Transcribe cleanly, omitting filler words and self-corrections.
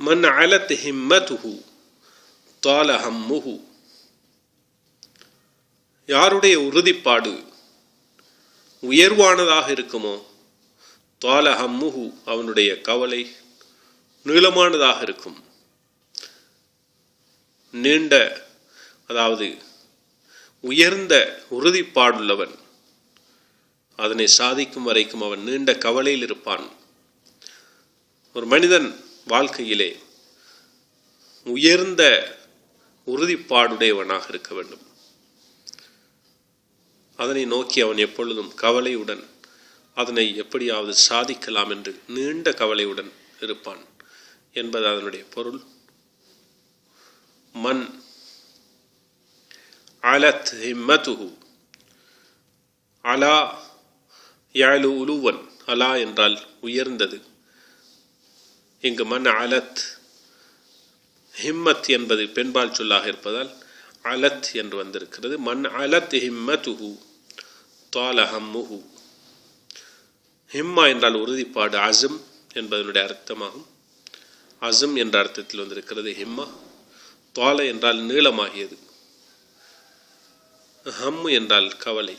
மன் அலத் ஹிம்மத்துஹு தால ஹம்முஹு, யாருடைய உறுதிப்பாடு உயர்வானதாக இருக்குமோ, தால ஹம்முஹு அவனுடைய கவலை நீளமானதாக இருக்கும். நீண்ட, அதாவது உயர்ந்த உறுதிப்பாடுள்ளவன் அதனை சாதிக்கும் வரைக்கும் அவன் நீண்ட கவலையில் இருப்பான். ஒரு மனிதன் வாழ்க்கையிலே உயர்ந்த உறுதிப்பாடுடையவனாக இருக்க வேண்டும். அதனை நோக்கி அவன் எப்பொழுதும் கவலையுடன் அதனை எப்படியாவது சாதிக்கலாம் என்று நீண்ட கவலையுடன் இருப்பான் என்பது அதனுடைய பொருள். மன் அலத் ஹிம்மத்துஹு, அலா யாலு உலுவன், அலா என்றால் உயர்ந்தது. இங்கு மன் அலத், ஹிம்மத் என்பது பெண்பால் சொல்லாக இருப்பதால் அலத் என்று வந்திருக்கிறது. மன் அலத் ஹிம்மத்துஹு தால ஹம்முஹு. ஹிம்மா என்றால் உறுதிப்பாடு, அஸம் என்பதனுடைய அர்த்தமாகும். அஸம் என்ற அர்த்தத்தில் வந்திருக்கிறது ஹிம்மா. தால என்றால் நீளமாகியது, ஹம் என்றால் கவலை.